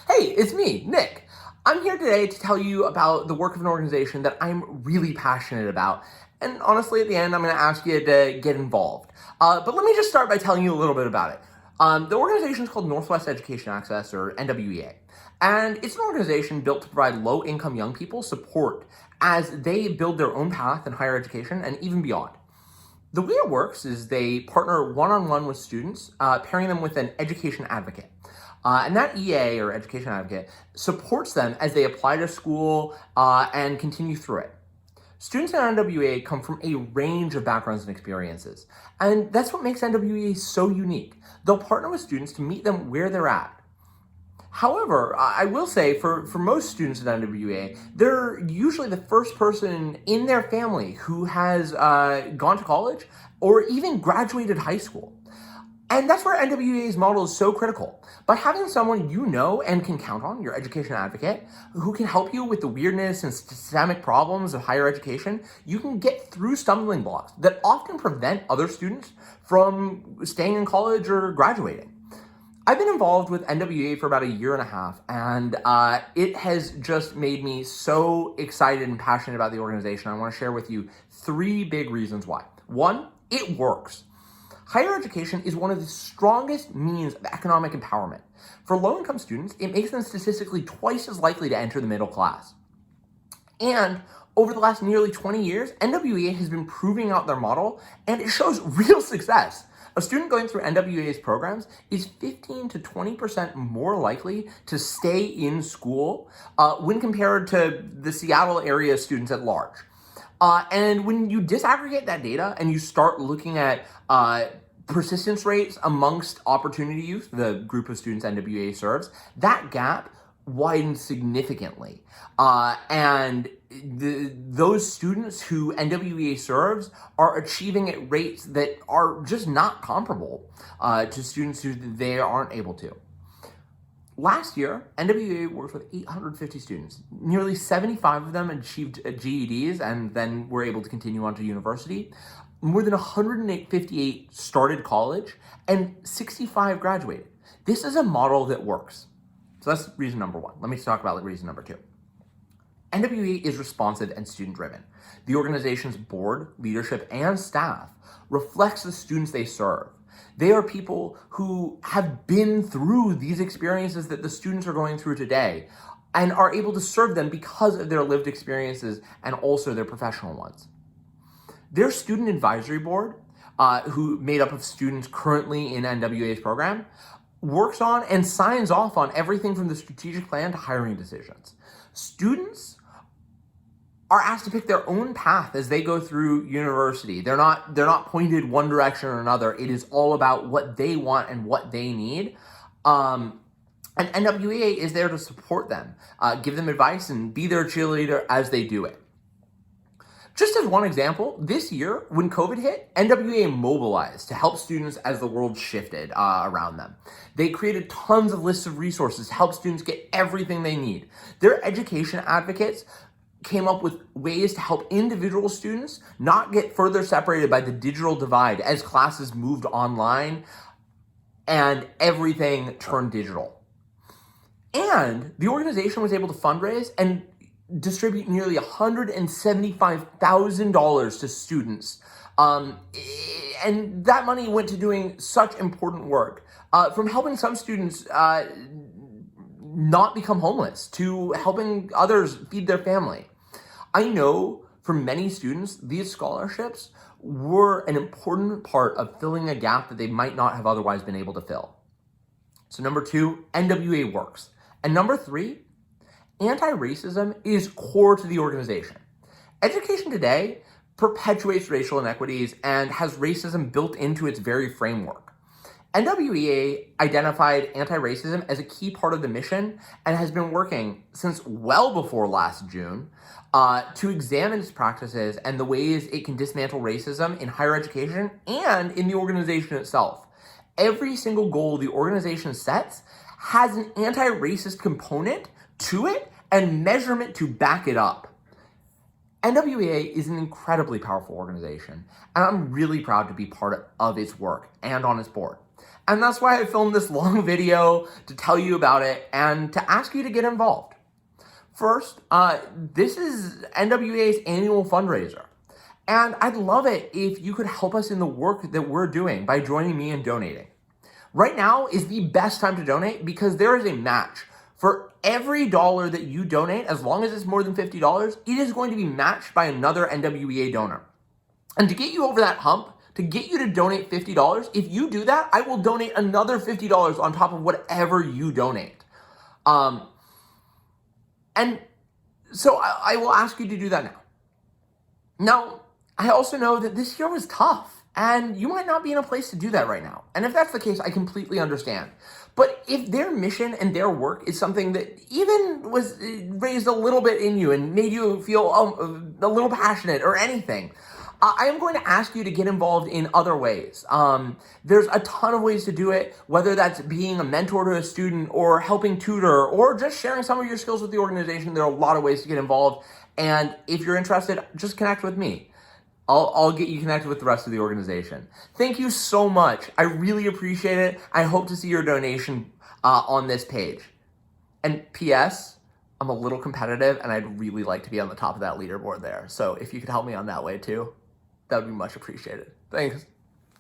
Hey, it's me, Nick. I'm here today to tell you about the work of an organization that I'm really passionate about. And honestly, at the end, I'm going to ask you to get involved. But let me just start by telling you a little bit about it. The organization is called Northwest Education Access, or NWEA. And it's an organization built to provide low-income young people support as they build their own path in higher education and even beyond. The way it works is they partner one-on-one with students, pairing them with an education advocate. And that EA, or education advocate, supports them as they apply to school and continue through it. Students at NWEA come from a range of backgrounds and experiences, and that's what makes NWEA so unique. They'll partner with students to meet them where they're at. However, I will say for most students at NWEA, they're usually the first person in their family who has gone to college or even graduated high school. And that's where NWEA's model is so critical. By having someone you know and can count on, your education advocate, who can help you with the weirdness and systemic problems of higher education, you can get through stumbling blocks that often prevent other students from staying in college or graduating. I've been involved with NWEA for about a year and a half, and it has just made me so excited and passionate about the organization. I want to share with you 3 big reasons why. 1, it works. Higher education is one of the strongest means of economic empowerment. For low-income students, it makes them statistically twice as likely to enter the middle class. And over the last nearly 20 years, NWEA has been proving out their model, and it shows real success. A student going through NWEA's programs is 15 to 20% more likely to stay in school when compared to the Seattle area students at large. And when you disaggregate that data and you start looking at persistence rates amongst opportunity youth, the group of students NWEA serves, that gap widens significantly. And those students who NWEA serves are achieving at rates that are just not comparable to students who they aren't able to. Last year, NWEA worked with 850 students. Nearly 75 of them achieved GEDs and then were able to continue on to university. More than 158 started college, and 65 graduated. This is a model that works. So that's reason number 1. Let me talk about reason number 2. NWEA is responsive and student-driven. The organization's board, leadership, and staff reflects the students they serve. They are people who have been through these experiences that the students are going through today and are able to serve them because of their lived experiences and also their professional ones. Their student advisory board, who made up of students currently in NWEA's program, works on and signs off on everything from the strategic plan to hiring decisions. Students are asked to pick their own path as they go through university. They're not pointed one direction or another. It is all about what they want and what they need. And NWEA is there to support them, give them advice, and be their cheerleader as they do it. Just as one example, this year, when COVID hit, NWEA mobilized to help students as the world shifted around them. They created tons of lists of resources to help students get everything they need. Their education advocates came up with ways to help individual students not get further separated by the digital divide as classes moved online and everything turned digital. And the organization was able to fundraise and distribute nearly $175,000 to students. And that money went to doing such important work, from helping some students not become homeless to helping others feed their family. I know for many students, these scholarships were an important part of filling a gap that they might not have otherwise been able to fill. So number 2, NWEA works. And number 3, anti-racism is core to the organization. Education today perpetuates racial inequities and has racism built into its very framework. NWEA identified anti-racism as a key part of the mission and has been working since well before last June to examine its practices and the ways it can dismantle racism in higher education and in the organization itself. Every single goal the organization sets has an anti-racist component to it and measurement to back it up. NWEA is an incredibly powerful organization, and I'm really proud to be part of its work and on its board. And that's why I filmed this long video to tell you about it and to ask you to get involved. First, this is NWEA's annual fundraiser. And I'd love it if you could help us in the work that we're doing by joining me in donating. Right now is the best time to donate because there is a match. For every dollar that you donate, as long as it's more than $50, it is going to be matched by another NWEA donor. And to get you over that hump, to get you to donate $50, if you do that, I will donate another $50 on top of whatever you donate. And so I will ask you to do that now. Now, I also know that this year was tough. And you might not be in a place to do that right now. And if that's the case, I completely understand. But if their mission and their work is something that even was raised a little bit in you and made you feel a little passionate or anything, I am going to ask you to get involved in other ways. There's a ton of ways to do it, whether that's being a mentor to a student or helping tutor or just sharing some of your skills with the organization. There are a lot of ways to get involved. And if you're interested, just connect with me. I'll get you connected with the rest of the organization. Thank you so much. I really appreciate it. I hope to see your donation on this page. And P.S., I'm a little competitive and I'd really like to be on the top of that leaderboard there. So if you could help me on that way too, that would be much appreciated. Thanks.